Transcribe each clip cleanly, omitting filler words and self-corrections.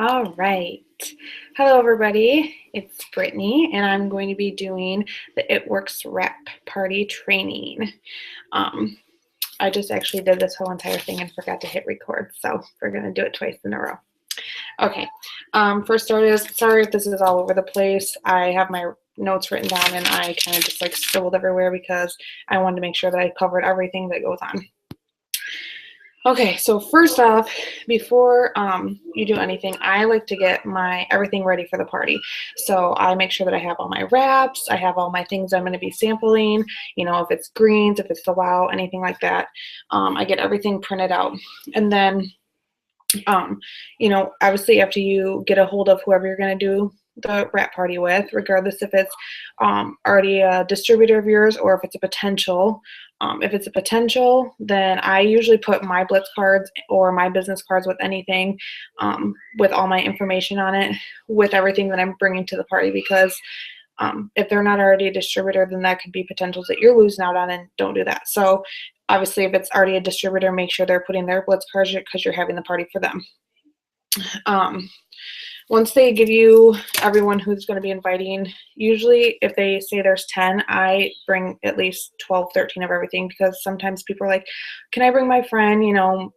All right. Hello, everybody. It's Brittany, and I'm going to be doing the It Works Wrap Party training. Um, I just actually did this whole entire thing and forgot to hit record, so we're going to do it twice in a row. Okay. For starters, sorry if this is all over the place. I have my notes written down, and I kind of just like scribbled everywhere because I wanted to make sure that I covered everything that goes on. Okay, so first off, before you do anything, I like to get my everything ready for the party. So I make sure that I have all my wraps, I have all my things I'm going to be sampling, if it's greens, if it's the wow, anything like that. I get everything printed out. And then, obviously after you get a hold of whoever you're going to do the wrap party with, regardless if it's already a distributor of yours or if it's a potential. If it's a potential, then I usually put my Blitz cards or my business cards with anything, with all my information on it, with everything that I'm bringing to the party, because if they're not already a distributor, then that could be potentials that you're losing out on, and don't do that. So obviously if it's already a distributor, make sure they're putting their Blitz cards because you're having the party for them. Once they give you everyone who's going to be inviting, usually if they say there's 10, I bring at least 12, 13 of everything, because sometimes people are like, can I bring my friend,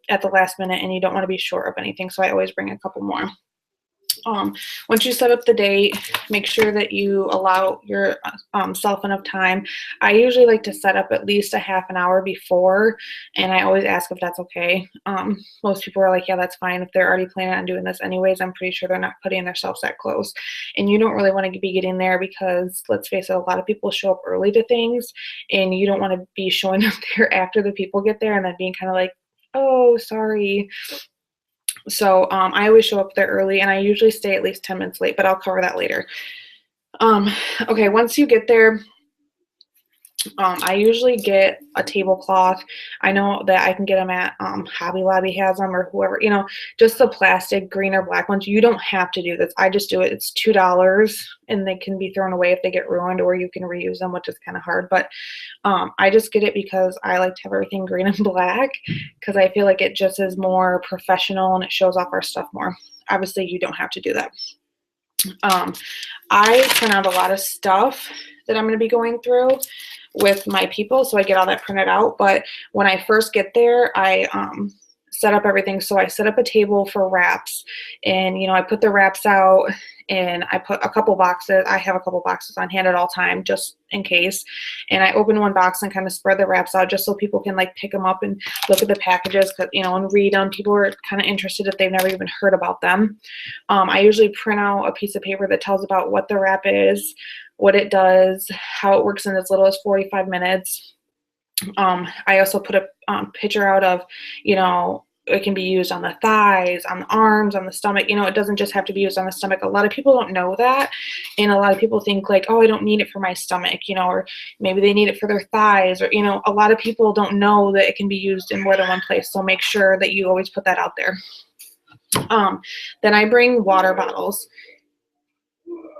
at the last minute, and you don't want to be short of anything. So I always bring a couple more. Once you set up the date, make sure that you allow your self enough time. I usually like to set up at least a half an hour before, and I always ask if that's okay. Most people are like, yeah, that's fine. If they're already planning on doing this anyways, I'm pretty sure they're not putting themselves that close. And you don't really want to be getting there because, let's face it, a lot of people show up early to things, and you don't want to be showing up there after the people get there and then being kind of like, oh, sorry. So I always show up there early, and I usually stay at least 10 minutes late, but I'll cover that later. Okay, once you get there, I usually get a tablecloth. I know that I can get them at Hobby Lobby has them, or whoever, just the plastic green or black ones. You don't have to do this. I just do it. It's $2, and they can be thrown away if they get ruined, or you can reuse them, which is kind of hard. But I just get it because I like to have everything green and black, because I feel like it just is more professional and it shows off our stuff more. Obviously, you don't have to do that. I print out a lot of stuff that I'm going to be going through with my people, so I get all that printed out. But when I first get there, I set up everything. So I set up a table for wraps, and I put the wraps out, and I put a couple boxes. I have a couple boxes on hand at all time, just in case. And I open one box and kind of spread the wraps out just so people can like pick them up and look at the packages, and read them. People are kind of interested if they've never even heard about them. I usually print out a piece of paper that tells about what the wrap is, what it does, how it works in as little as 45 minutes. I also put a picture out of, it can be used on the thighs, on the arms, on the stomach. It doesn't just have to be used on the stomach. A lot of people don't know that, and a lot of people think like, oh, I don't need it for my stomach, or maybe they need it for their thighs, or, a lot of people don't know that it can be used in more than one place. So make sure that you always put that out there. Then I bring water bottles.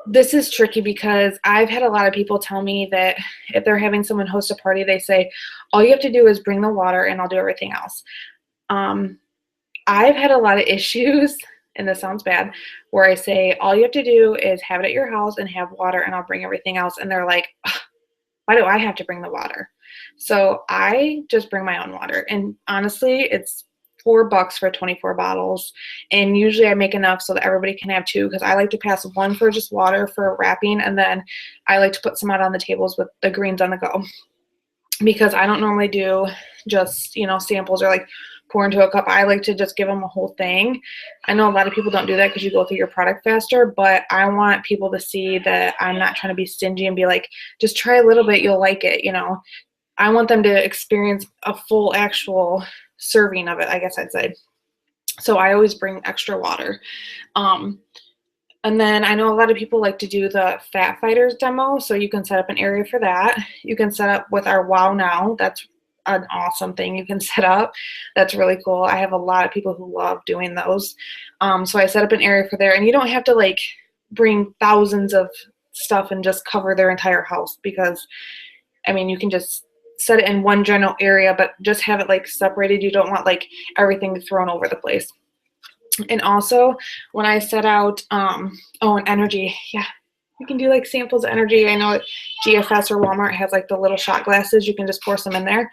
This is tricky because I've had a lot of people tell me that if they're having someone host a party, they say, all you have to do is bring the water and I'll do everything else. I've had a lot of issues, and this sounds bad, where I say, all you have to do is have it at your house and have water and I'll bring everything else. And they're like, why do I have to bring the water? So I just bring my own water. And honestly, it's $4 for 24 bottles, and usually I make enough so that everybody can have two, because I like to pass one for just water for wrapping, and then I like to put some out on the tables with the greens on the go, because I don't normally do just samples or like pour into a cup. I like to just give them a whole thing. I know a lot of people don't do that because you go through your product faster, but I want people to see that I'm not trying to be stingy and be like, just try a little bit, you'll like it. I want them to experience a full actual serving of it, I guess I'd say. So I always bring extra water. And then I know a lot of people like to do the Fat Fighters demo, so you can set up an area for that. You can set up with our Wow Now. That's an awesome thing you can set up. That's really cool. I have a lot of people who love doing those. So I set up an area for there, and you don't have to like bring thousands of stuff and just cover their entire house, because you can just set it in one general area, but just have it like separated. You don't want like everything thrown over the place. And also when I set out, oh, and energy, yeah, you can do like samples of energy. I know at GFS or Walmart has like the little shot glasses. You can just pour some in there.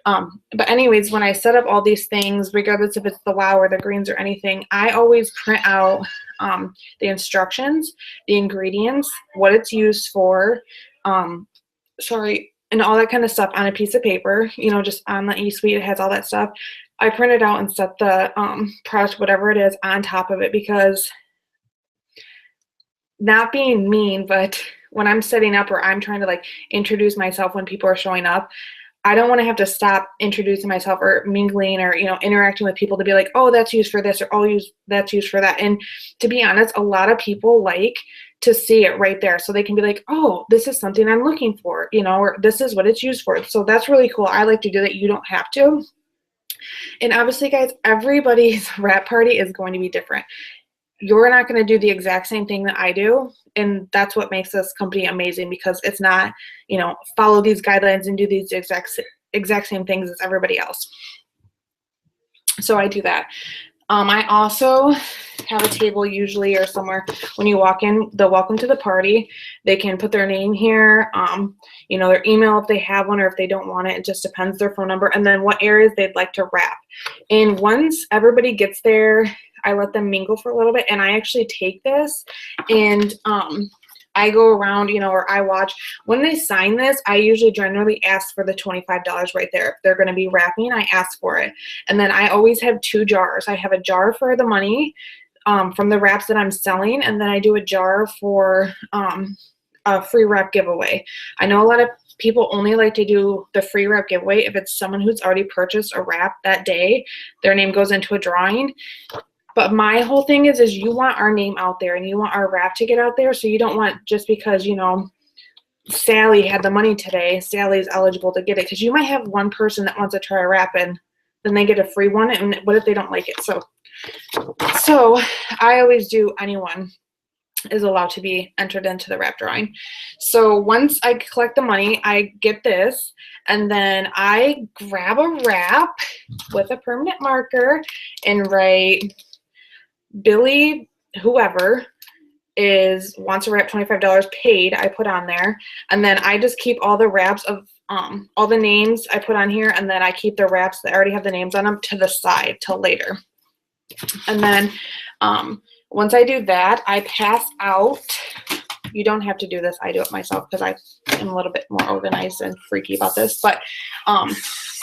But anyways, when I set up all these things, regardless if it's the WOW or the greens or anything, I always print out the instructions, the ingredients, what it's used for, and all that kind of stuff on a piece of paper, you know, just on the eSuite, it has all that stuff. I print it out and set the product, whatever it is, on top of it, because not being mean, but when I'm setting up or I'm trying to like introduce myself when people are showing up, I don't want to have to stop introducing myself or mingling or, you know, interacting with people to be like, oh, that's used for this, or oh, that's used for that. And to be honest, a lot of people like to see it right there, so they can be like, oh, this is something I'm looking for, you know, or this is what it's used for. So that's really cool. I like to do that. You don't have to. And obviously, guys, everybody's wrap party is going to be different. You're not going to do the exact same thing that I do. And that's what makes this company amazing, because it's not, you know, follow these guidelines and do these exact same things as everybody else. So I do that. I also have a table usually or somewhere when you walk in, the welcome to the party. They can put their name here, you know, their email if they have one, or if they don't want it, it just depends, their phone number, and then what areas they'd like to wrap. And once everybody gets there, I let them mingle for a little bit, and I actually take this and I go around, you know, or I watch. When they sign this, I usually generally ask for the $25 right there. If they're going to be wrapping, I ask for it. And then I always have 2 jars. I have a jar for the money from the wraps that I'm selling, and then I do a jar for a free wrap giveaway. I know a lot of people only like to do the free wrap giveaway if it's someone who's already purchased a wrap that day. Their name goes into a drawing. But my whole thing is you want our name out there, and you want our wrap to get out there. So you don't want, just because, you know, Sally had the money today, Sally's eligible to get it. Because you might have one person that wants to try a wrap, and then they get a free one. And what if they don't like it? So I always do anyone is allowed to be entered into the wrap drawing. So once I collect the money, I get this, and then I grab a wrap with a permanent marker and write Billy, whoever wants to wrap $25 paid, I put on there. And then I just keep all the wraps of all the names I put on here, and then I keep the wraps that already have the names on them to the side till later. And then once I do that, I pass out. You don't have to do this. I do it myself because I am a little bit more organized and freaky about this. But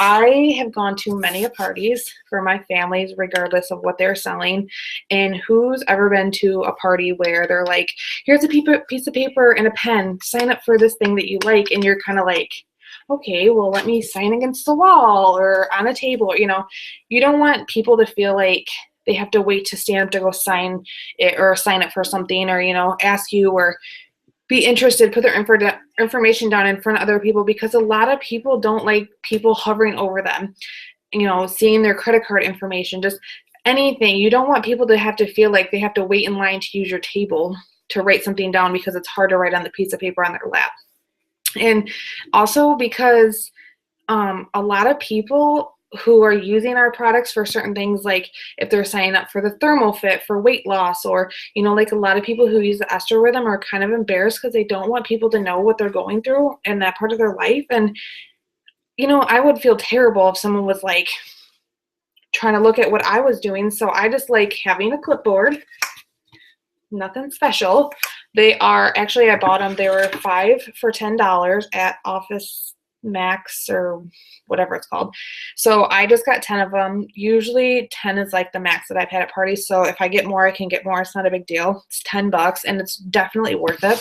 I have gone to many parties for my families, regardless of what they're selling. And who's ever been to a party where they're like, here's a piece of paper and a pen, sign up for this thing that you like. And you're kind of like, okay, well, let me sign against the wall or on a table. You know, you don't want people to feel like they have to wait to stand up to go sign it or sign up for something, or, you know, ask you or be interested, put their information down in front of other people, because a lot of people don't like people hovering over them, you know, seeing their credit card information, just anything. You don't want people to have to feel like they have to wait in line to use your table to write something down, because it's hard to write on the piece of paper on their lap. And also because a lot of people who are using our products for certain things, like if they're signing up for the thermal fit for weight loss, or, you know, like a lot of people who use the ester rhythm are kind of embarrassed because they don't want people to know what they're going through in that part of their life. And, you know, I would feel terrible if someone was like trying to look at what I was doing. So I just like having a clipboard, nothing special. They are actually, I bought them, they were 5 for $10 at Office Max or whatever it's called. So I just got 10 of them. Usually 10 is like the max that I've had at parties. So if I get more, I can get more. It's not a big deal. It's $10 and it's definitely worth it.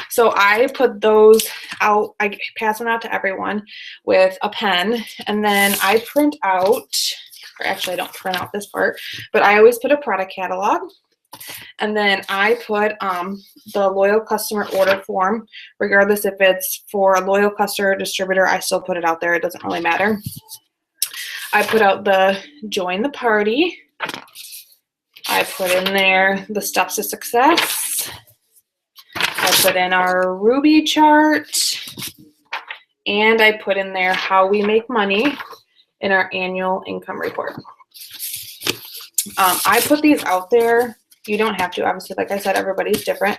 So I put those out, I pass them out to everyone with a pen, and then I print out, or actually I don't print out this part, but I always put a product catalog. And then I put the loyal customer order form, regardless if it's for a loyal customer or distributor, I still put it out there. It doesn't really matter. I put out the join the party. I put in there the steps to success. I put in our Ruby chart. And I put in there how we make money in our annual income report. I put these out there. You don't have to, obviously, like I said, everybody's different.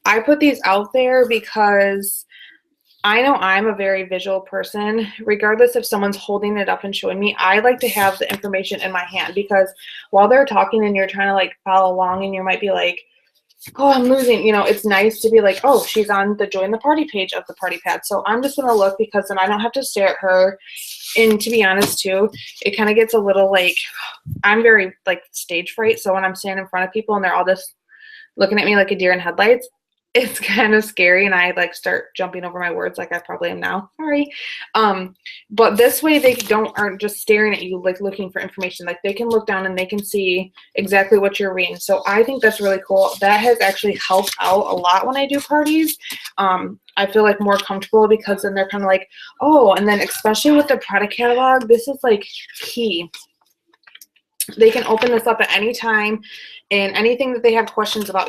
I put these out there because I know I'm a very visual person. Regardless if someone's holding it up and showing me, I like to have the information in my hand, because while they're talking and you're trying to like follow along and you might be like, oh, I'm losing, it's nice to be like, oh, she's on the join the party page of the party pad. So I'm just going to look, because then I don't have to stare at her. And to be honest too, it kind of gets a little like, I'm very like stage fright. So when I'm standing in front of people and they're all just looking at me like a deer in headlights, it's kind of scary, and I like start jumping over my words like I probably am now. Sorry. But this way they aren't just staring at you like looking for information. Like they can look down and they can see exactly what you're reading. So I think that's really cool. That has actually helped out a lot when I do parties. I feel like more comfortable, because then they're kind of like, oh, and then especially with the product catalog, this is like key. They can open this up at any time, and anything that they have questions about,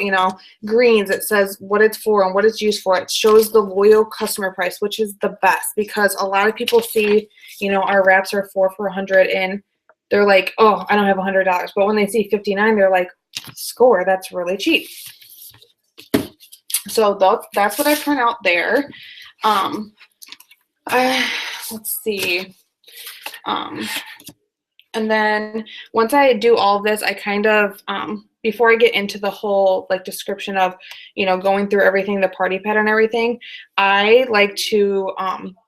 greens, it says what it's for and what it's used for. It shows the loyal customer price, which is the best, because a lot of people see, our wraps are 4 for $100, and they're like, oh, I don't have $100. But when they see 59, they're like, score, that's really cheap. So that's what I print out there. Let's see. And then once I do all of this, I kind of, before I get into the whole like description of, going through everything, the party pad and everything, I like to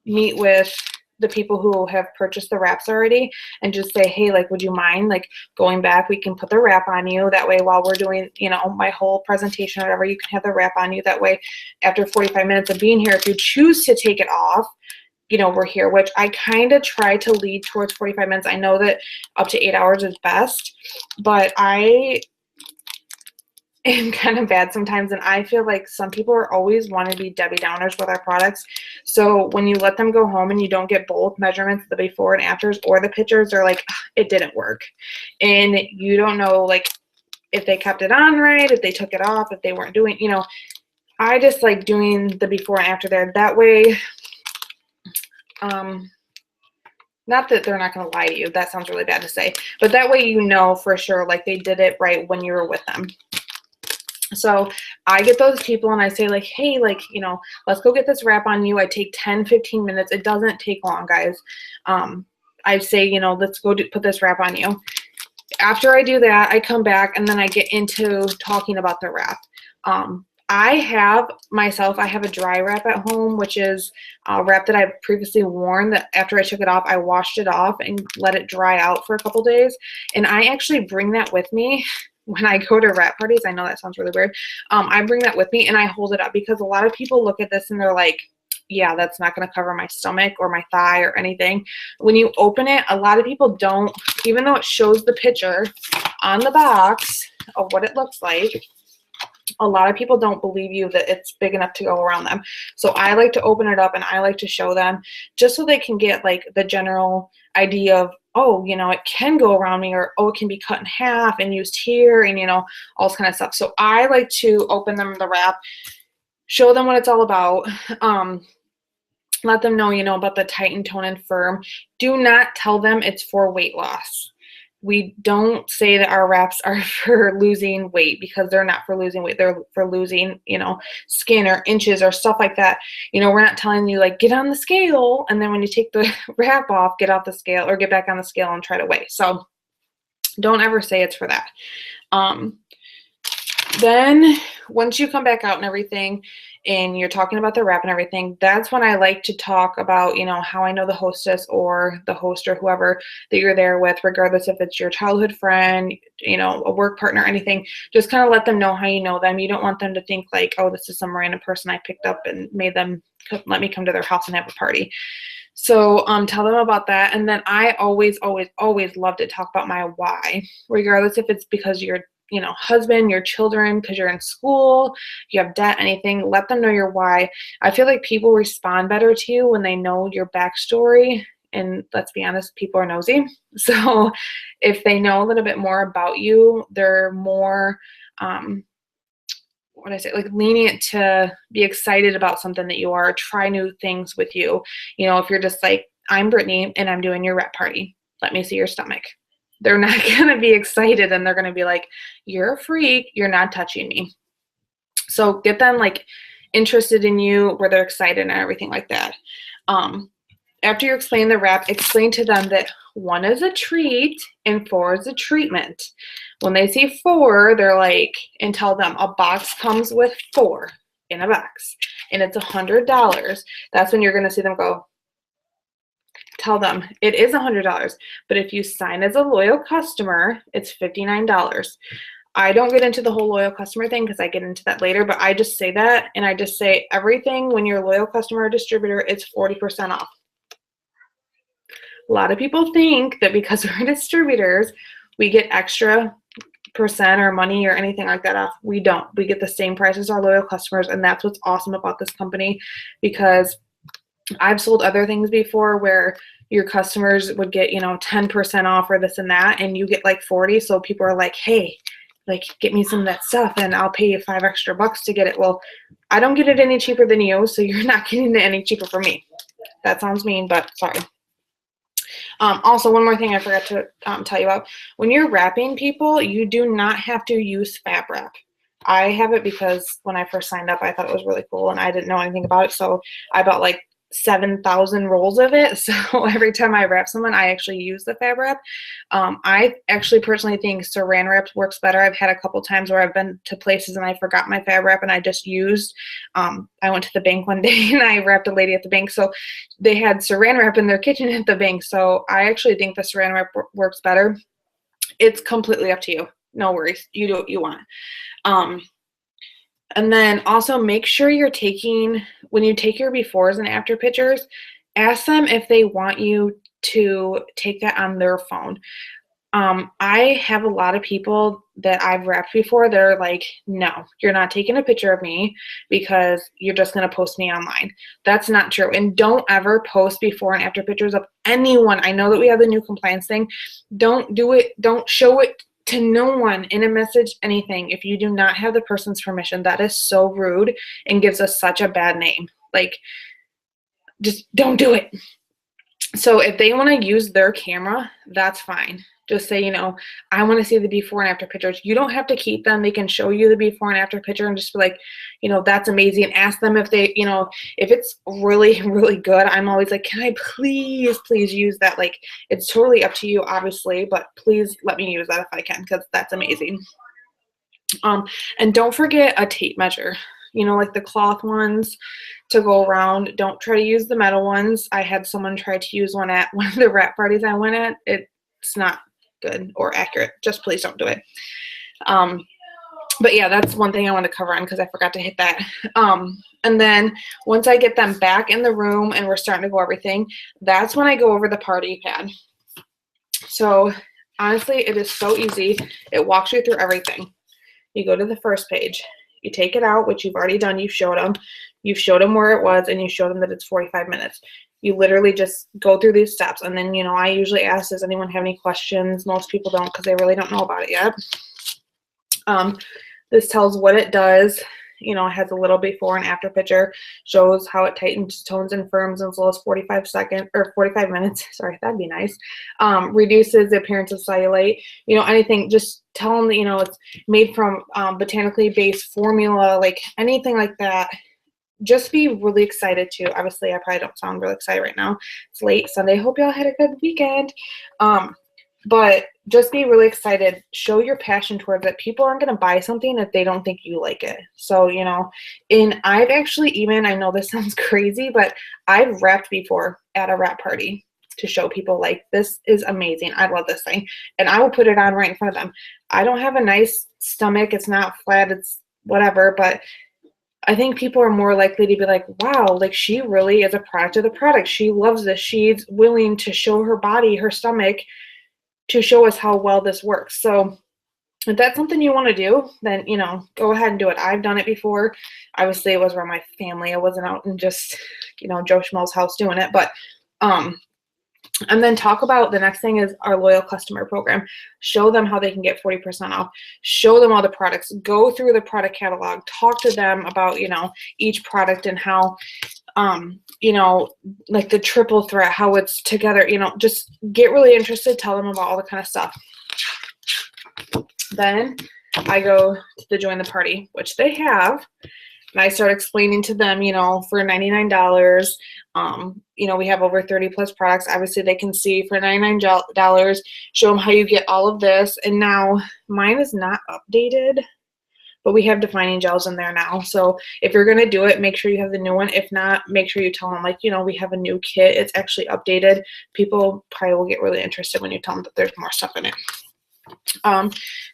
meet with the people who have purchased the wraps already and just say, hey, like, would you mind like going back? We can put the wrap on you. That way, while we're doing, my whole presentation or whatever, you can have the wrap on you. That way, after 45 minutes of being here, if you choose to take it off, we're here, which I kind of try to lead towards 45 minutes. I know that up to 8 hours is best, but I am kind of bad sometimes, and I feel like some people are always wanting to be Debbie Downers with our products. So when you let them go home and you don't get both measurements, the before and afters, or the pictures, they're like, it didn't work. And you don't know, like, if they kept it on right, if they took it off, if they weren't doing, I just like doing the before and after there. That way, not that they're not going to lie to you. That sounds really bad to say. But that way for sure, like, they did it right when you were with them. So I get those people and I say, like, hey, like, let's go get this wrap on you. I take 10, 15 minutes. It doesn't take long, guys. I say, let's go put this wrap on you. After I do that, I come back and then I get into talking about the wrap. I have a dry wrap at home, which is a wrap that I've previously worn that after I took it off, I washed it off and let it dry out for a couple days. And I actually bring that with me when I go to wrap parties. I know that sounds really weird. I bring that with me and I hold it up, because a lot of people look at this and they're like, yeah, that's not going to cover my stomach or my thigh or anything. When you open it, a lot of people don't, even though it shows the picture on the box of what it looks like, a lot of people don't believe you that it's big enough to go around them. So I like to open it up and I like to show them, just so they can get like the general idea of, oh, it can go around me, or, oh, it can be cut in half and used here, and, all this kind of stuff. So I like to open them the wrap, show them what it's all about. Let them know, about the Tighten, Tone, and Firm. Do not tell them it's for weight loss. We don't say that our wraps are for losing weight, because they're not for losing weight. They're for losing, skin or inches or stuff like that. We're not telling you, like, get on the scale, and then when you take the wrap off, get off the scale, or get back on the scale and try to weigh. So don't ever say it's for that. Then once you come back out and everything, and you're talking about the wrap and everything, that's when I like to talk about, how I know the hostess or the host or whoever that you're there with, regardless if it's your childhood friend, a work partner, anything. Just kind of let them know how you know them. You don't want them to think like, oh, this is some random person I picked up and made them let me come to their house and have a party. So tell them about that. And then I always, always, always love to talk about my why, regardless if it's because you're husband, your children, because you're in school, you have debt, anything. Let them know your why. I feel like people respond better to you when they know your backstory. And let's be honest, people are nosy. So if they know a little bit more about you, they're more, like lenient to be excited about something that you are, try new things with you. If you're just like, I'm Brittany and I'm doing your wrap party, let me see your stomach. they're not going to be excited, and they're going to be like, you're a freak, you're not touching me. So get them like interested in you where they're excited and everything like that. After you explain the wrap, explain to them that 1 is a treat and 4 is a treatment. When they see 4, they're like, and tell them a box comes with 4 in a box and it's $100. That's when you're going to see them go. Tell them it is $100, but if you sign as a loyal customer, it's $59. I don't get into the whole loyal customer thing because I get into that later, but I just say that, and I just say everything when you're a loyal customer or distributor, it's 40% off. A lot of people think that because we're distributors, we get extra percent or money or anything like that off. We don't. We get the same price as our loyal customers, and that's what's awesome about this company, because I've sold other things before where your customers would get, 10% off or this and that, and you get like 40. So people are like, hey, like, get me some of that stuff and I'll pay you $5 extra to get it. Well, I don't get it any cheaper than you, so you're not getting it any cheaper for me. That sounds mean, but sorry. Also, one more thing I forgot to tell you about. When you're wrapping people, you do not have to use fab wrap. I have it because when I first signed up, I thought it was really cool and I didn't know anything about it. So I bought like 7,000 rolls of it. So every time I wrap someone, I actually use the fab wrap. I actually personally think saran wrap works better. I've had a couple times where I've been to places and I forgot my fab wrap and I just used, I went to the bank one day and I wrapped a lady at the bank. So they had saran wrap in their kitchen at the bank. So I actually think the saran wrap works better. It's completely up to you. No worries. You do what you want. And then also make sure you're taking, when you take your befores and after pictures, ask them if they want you to take that on their phone. I have a lot of people that I've wrapped before. They're like, no, you're not taking a picture of me because you're just going to post me online. That's not true. And don't ever post before and after pictures of anyone. I know that we have the new compliance thing. Don't do it. Don't show it to no one in a message, anything, if you do not have the person's permission. That is so rude and gives us such a bad name. Like, just don't do it. So if they want to use their camera, that's fine. Just say, I want to see the before and after pictures. You don't have to keep them. They can show you the before and after picture and just be like, that's amazing. And ask them if they, if it's really, really good. I'm always like, can I please use that? Like, it's totally up to you, obviously, but please let me use that if I can, because that's amazing. And don't forget a tape measure. Like the cloth ones to go around. Don't try to use the metal ones. I had someone try to use one at one of the wrap parties I went at. It's not good or accurate. Just please don't do it. But yeah, that's one thing I want to cover on because I forgot to hit that. And then once I get them back in the room and we're starting to go everything, that's when I go over the party pad. So honestly, it is so easy. It walks you through everything. You go to the first page. You take it out, which you've already done. You've showed them. You've showed them where it was, and you showed them that it's 45 minutes. You literally just go through these steps. And then, I usually ask, does anyone have any questions? Most people don't because they really don't know about it yet. This tells what it does. It has a little before and after picture, shows how it tightens, tones, and firms in as low as 45 minutes. Sorry, that'd be nice. Reduces the appearance of cellulite. Anything, just tell them that, it's made from botanically based formula, like anything like that. Just be really excited too. Obviously, I probably don't sound really excited right now. It's late Sunday. Hope y'all had a good weekend. But just be really excited. Show your passion towards it. People aren't going to buy something if they don't think you like it. So, and I've actually I know this sounds crazy, but I've wrapped before at a wrap party to show people, like, this is amazing. I love this thing. And I will put it on right in front of them. I don't have a nice stomach. It's not flat. It's whatever. But I think people are more likely to be like, wow, like, she really is a product of the product. She loves this. She's willing to show her body, her stomach, to show us how well this works. So if that's something you want to do, then, go ahead and do it. I've done it before. Obviously, it was around my family. I wasn't out in just, Joe Schmo's house doing it. But, and then talk about the next thing is our loyal customer program. Show them how they can get 40% off. Show them all the products. Go through the product catalog. Talk to them about, each product and how you know, like the triple threat, how it's together, you know, just get really interested, tell them about all the kind of stuff. Then I go to the join the party, which they have, and I start explaining to them, you know, for $99, you know, we have over 30 plus products. Obviously they can see for $99, show them how you get all of this. And now mine is not updated, but we have defining gels in there now. So if you're going to do it, make sure you have the new one. If not, make sure you tell them, like, you know, we have a new kit. It's actually updated. People probably will get really interested when you tell them that there's more stuff in it.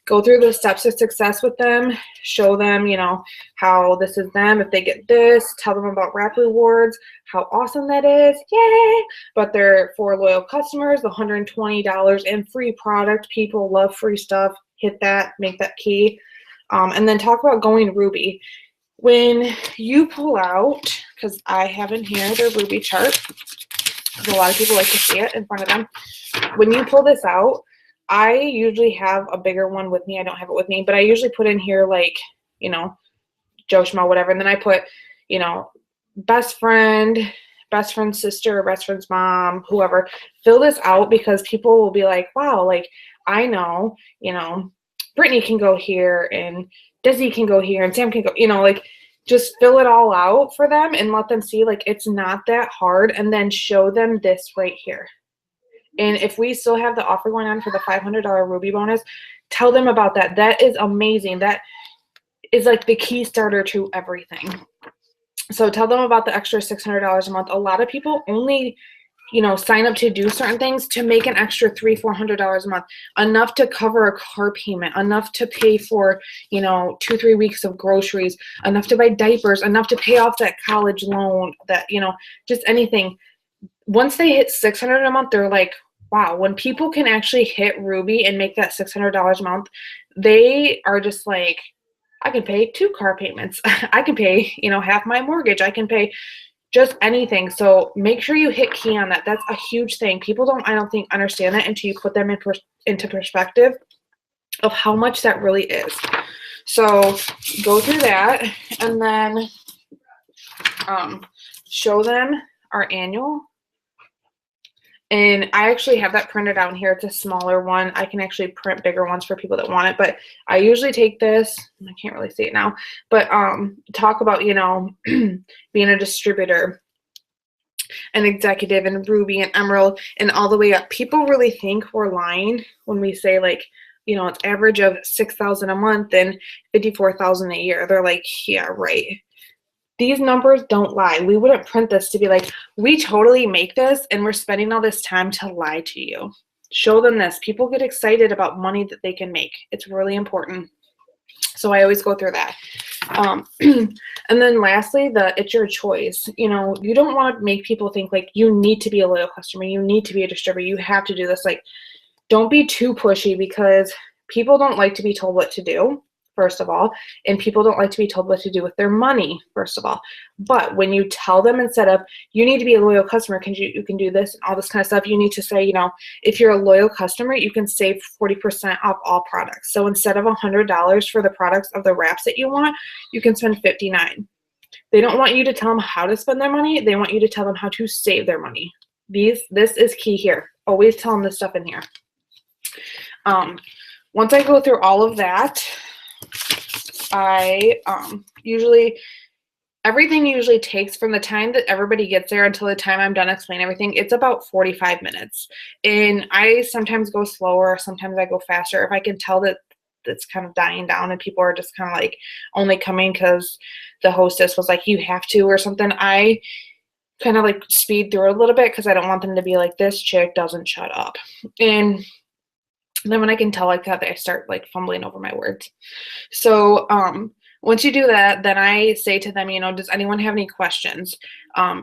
Go through the steps of success with them, show them, you know, how this is them. If they get this, tell them about wrap rewards, how awesome that is. Yay! But they're for loyal customers, the $120 and free product. People love free stuff. Hit that, make that key. And then talk about going Ruby. When you pull out, because I have in here their Ruby chart, because a lot of people like to see it in front of them. When you pull this out, I usually have a bigger one with me. I don't have it with me, but I usually put in here, like, you know, Joe Schmo, whatever. And then I put, you know, best friend's sister, best friend's mom, whoever. Fill this out because people will be like, wow, like, I know, you know, Brittany can go here and Desi can go here and Sam can go, you know, like, just fill it all out for them and let them see, like, it's not that hard. And then show them this right here. And if we still have the offer going on for the $500 Ruby bonus, tell them about that. That is amazing. That is like the key starter to everything. So tell them about the extra $600 a month. A lot of people only, you know, sign up to do certain things to make an extra $300-400 a month, enough to cover a car payment, enough to pay for, you know, 2-3 weeks of groceries, enough to buy diapers, enough to pay off that college loan, that, you know, just anything. Once they hit $600 a month, they're like, wow, when people can actually hit Ruby and make that $600 a month, they are just like, I can pay 2 car payments. I can pay, you know, half my mortgage. I can pay just anything. So make sure you hit key on that. That's a huge thing. People don't, I don't think, understand that until you put them into perspective of how much that really is. So go through that and then show them our annual. And I actually have that printed out in here. It's a smaller one. I can actually print bigger ones for people that want it. But I usually take this, I can't really see it now, but talk about, you know, being a distributor, an executive, and Ruby and Emerald and all the way up. People really think we're lying when we say, like, you know, it's average of $6,000 a month and $54,000 a year. They're like, yeah, right. These numbers don't lie. We wouldn't print this to be like, we totally make this and we're spending all this time to lie to you. Show them this. People get excited about money that they can make. It's really important. So I always go through that. And then lastly, it's your choice. You know, you don't want to make people think like you need to be a loyal customer. You need to be a distributor. You have to do this. Like, don't be too pushy, because people don't like to be told what to do, first of all, and people don't like to be told what to do with their money, first of all. But when you tell them, instead of, you need to be a loyal customer, you can do this and all this kind of stuff, you need to say, you know, if you're a loyal customer, you can save 40% off all products. So instead of $100 for the products of the wraps that you want, you can spend $59. They don't want you to tell them how to spend their money. They want you to tell them how to save their money. This is key here. Always tell them this stuff in here. Once I go through all of that, I everything usually takes, from the time that everybody gets there until the time I'm done explaining everything, it's about 45 minutes. And I sometimes go slower, sometimes I go faster. If I can tell that it's kind of dying down and people are just kind of like only coming because the hostess was like, you have to or something, I kind of like speed through it a little bit, because I don't want them to be like, this chick doesn't shut up. And then when I can tell like that, I start like fumbling over my words. So once you do that, then I say to them, you know, does anyone have any questions?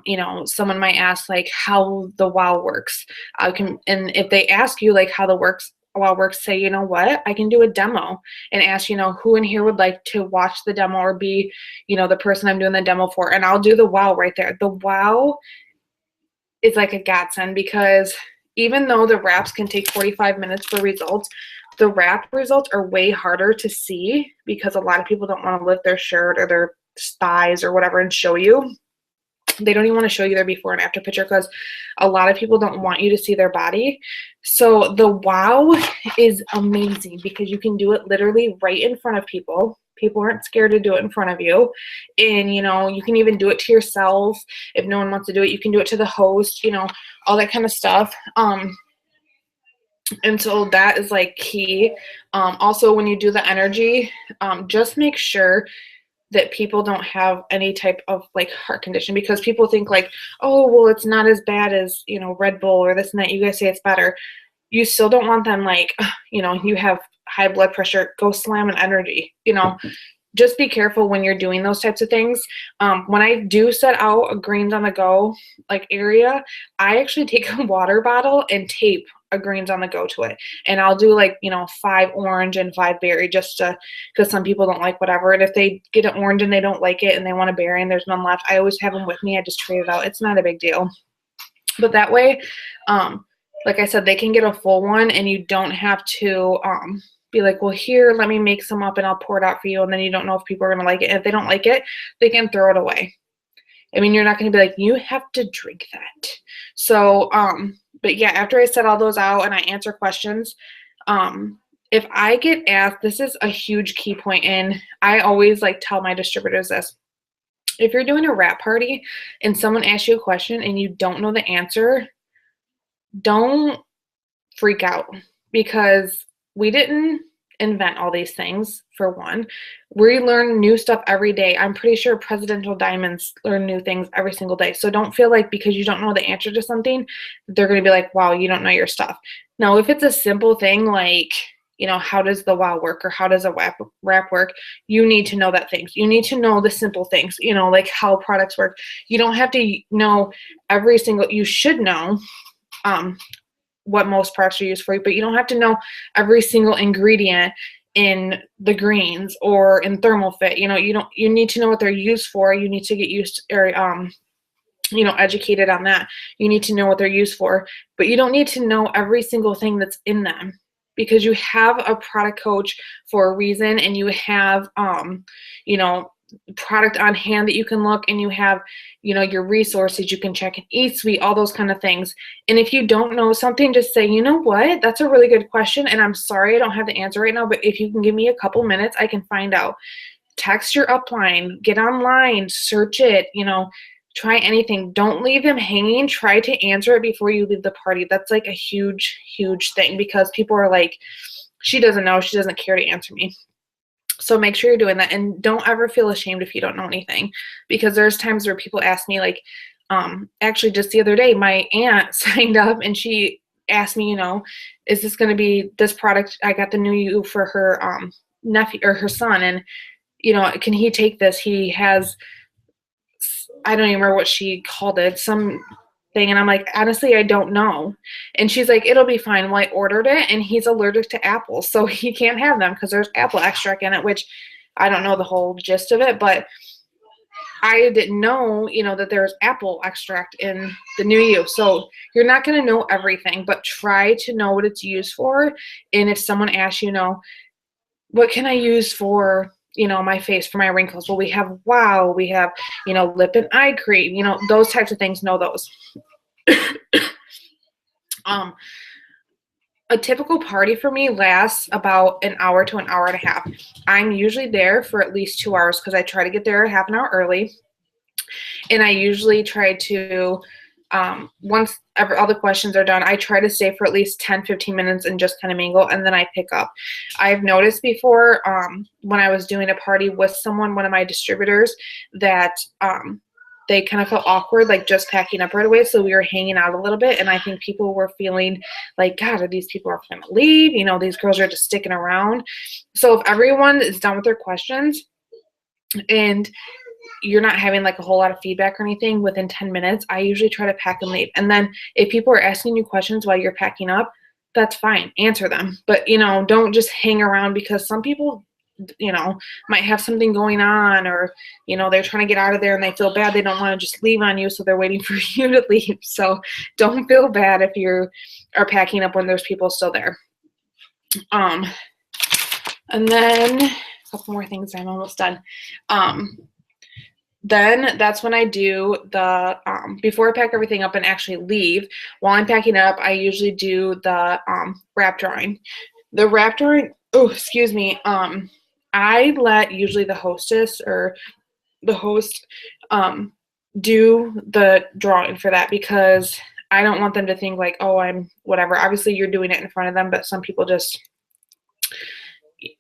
You know, someone might ask like how the WOW works. And if they ask you like how the WOW works, say, you know what, I can do a demo and ask, you know, who in here would like to watch the demo or be, you know, the person I'm doing the demo for, and I'll do the WOW right there. The WOW is like a godsend, because even though the wraps can take 45 minutes for results, the wrap results are way harder to see, because a lot of people don't want to lift their shirt or their thighs or whatever and show you. They don't even want to show you their before and after picture because a lot of people don't want you to see their body. So the wow is amazing because you can do it literally right in front of people. People aren't scared to do it in front of you. And, you know, you can even do it to yourself. If no one wants to do it, you can do it to the host, you know, all that kind of stuff. And so that is like key. Also, when you do the energy, just make sure that people don't have any type of like heart condition, because people think like, oh, well, it's not as bad as, you know, Red Bull or this and that. You guys say it's better. You still don't want them like, you know, you have high blood pressure, go slam an energy, you know. Just be careful when you're doing those types of things. When I do set out a greens on the go like area, I actually take a water bottle and tape a greens on the go to it. And I'll do like, you know, 5 orange and 5 berry, just to, because some people don't like whatever. And if they get an orange and they don't like it and they want a berry and there's none left, I always have them with me. I just trade it out. It's not a big deal. But that way, like I said, they can get a full one and you don't have to be like, well, here, let me make some up and I'll pour it out for you. And then you don't know if people are going to like it. And if they don't like it, they can throw it away. I mean, you're not going to be like, you have to drink that. So, but yeah, after I set all those out and I answer questions, if I get asked, this is a huge key point, and I always like tell my distributors this. If you're doing a wrap party and someone asks you a question and you don't know the answer, don't freak out, because we didn't invent all these things, for one. We learn new stuff every day. I'm pretty sure presidential diamonds learn new things every single day. So don't feel like because you don't know the answer to something, they're going to be like, wow, you don't know your stuff. Now, if it's a simple thing like, you know, how does the wow work or how does a wrap work, you need to know that things. You need to know the simple things, you know, like how products work. You don't have to know every single, you should know what most products are used for, but you don't have to know every single ingredient in the greens or in ThermalFit. You know, you need to know what they're used for. You need to get used to, or you know, educated on that. You need to know what they're used for, but you don't need to know every single thing that's in them, because you have a product coach for a reason, and you have you know, product on hand that you can look, and you have, you know, your resources you can check in eSuite, all those kind of things. And if you don't know something, just say, you know what, that's a really good question, and I'm sorry I don't have the answer right now, but if you can give me a couple minutes, I can find out. Text your upline, get online, search it, you know, try anything. Don't leave them hanging. Try to answer it before you leave the party. That's like a huge thing, because people are like, she doesn't know, she doesn't care to answer me. So make sure you're doing that, and don't ever feel ashamed if you don't know anything, because there's times where people ask me, like, actually just the other day, my aunt signed up and she asked me, you know, is this going to be this product? I got the new U for her nephew or her son, and, you know, can he take this? He has, I don't even remember what she called it, some thing. And I'm like, honestly, I don't know. And she's like, it'll be fine. Well, I ordered it, and he's allergic to apples, so he can't have them because there's apple extract in it, which I don't know the whole gist of it, but I didn't know, you know, that there's apple extract in the new U. So you're not going to know everything, but try to know what it's used for. And if someone asks, you know, what can I use for, you know, my face, for my wrinkles? Well, we have wow, we have, you know, lip and eye cream, you know, those types of things, know those. A typical party for me lasts about an hour to an hour and a half. I'm usually there for at least 2 hours, because I try to get there half an hour early. And I usually try to, once all the questions are done, I try to stay for at least 10-15 minutes and just kind of mingle, and then I pick up. I've noticed before, when I was doing a party with someone, one of my distributors, that they kind of felt awkward, like just packing up right away. So we were hanging out a little bit, and I think people were feeling like, God, are these people are going to leave? You know, these girls are just sticking around. So if everyone is done with their questions and you're not having like a whole lot of feedback or anything within 10 minutes, I usually try to pack and leave. And then if people are asking you questions while you're packing up, that's fine. Answer them. But, you know, don't just hang around, because some people, you know, might have something going on, or, you know, they're trying to get out of there and they feel bad. They don't want to just leave on you, so they're waiting for you to leave. So don't feel bad if you are packing up when there's people still there. And then a couple more things. I'm almost done. then that's when I do the, before I pack everything up and actually leave, while I'm packing up, I usually do the wrap drawing. The wrap drawing, oh, excuse me, I let usually the hostess or the host do the drawing for that, because I don't want them to think like, oh, I'm whatever. Obviously, you're doing it in front of them, but some people just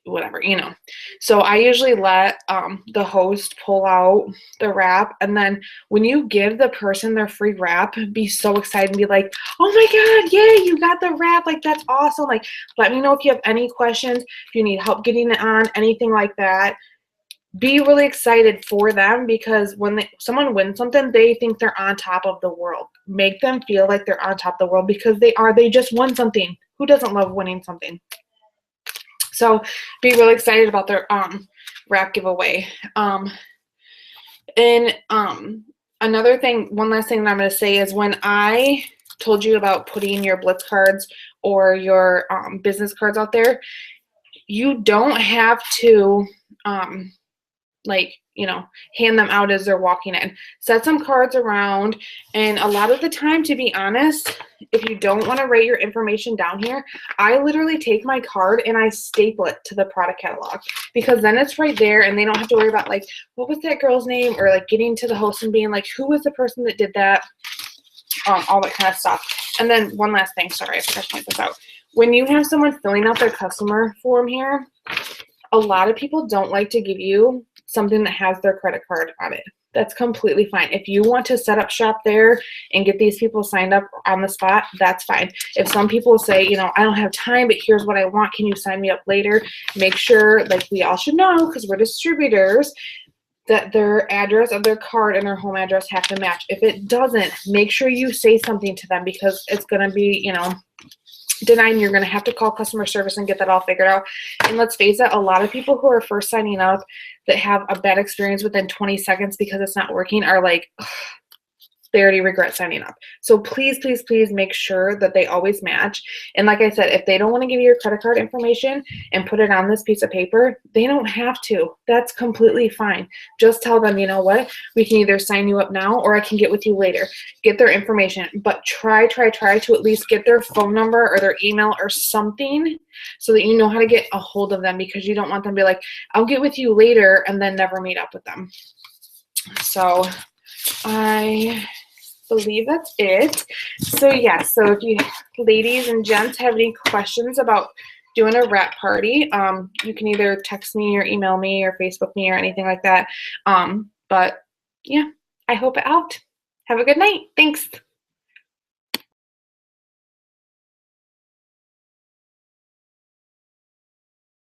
whatever, you know. So I usually let the host pull out the wrap, and then when you give the person their free wrap, be so excited and be like, oh my god, yay, you got the wrap, like that's awesome. Like, let me know if you have any questions, if you need help getting it on, anything like that. Be really excited for them, because when someone wins something, they think they're on top of the world. Make them feel like they're on top of the world, because they are. They just won something. Who doesn't love winning something? So be really excited about their wrap giveaway. And another thing, one last thing that I'm going to say is, when I told you about putting your Blitz cards or your business cards out there, you don't have to like, you know, hand them out as they're walking in. Set some cards around, and a lot of the time, to be honest, if you don't want to write your information down here, I literally take my card and I staple it to the product catalog, because then it's right there and they don't have to worry about like, what was that girl's name, or like getting to the host and being like, who was the person that did that, all that kind of stuff. And then one last thing, sorry, I forgot to point this out. When you have someone filling out their customer form here, a lot of people don't like to give you something that has their credit card on it. That's completely fine. If you want to set up shop there and get these people signed up on the spot, that's fine. If some people say, you know, I don't have time, but here's what I want, can you sign me up later? Make sure, like we all should know, because we're distributors, that their address of their card and their home address have to match. If it doesn't, make sure you say something to them, because it's going to be, you know, denying. You're going to have to call customer service and get that all figured out. And let's face it, a lot of people who are first signing up that have a bad experience within 20 seconds because it's not working are like, ugh, they already regret signing up. So please, please, please make sure that they always match. And like I said, if they don't want to give you your credit card information and put it on this piece of paper, they don't have to. That's completely fine. Just tell them, you know what, we can either sign you up now or I can get with you later. Get their information, but try to at least get their phone number or their email or something, so that you know how to get a hold of them, because you don't want them to be like, I'll get with you later, and then never meet up with them. So I believe that's it. So yeah, so if you ladies and gents have any questions about doing a wrap party, you can either text me or email me or Facebook me or anything like that. But yeah, I hope it helped. Have a good night. Thanks.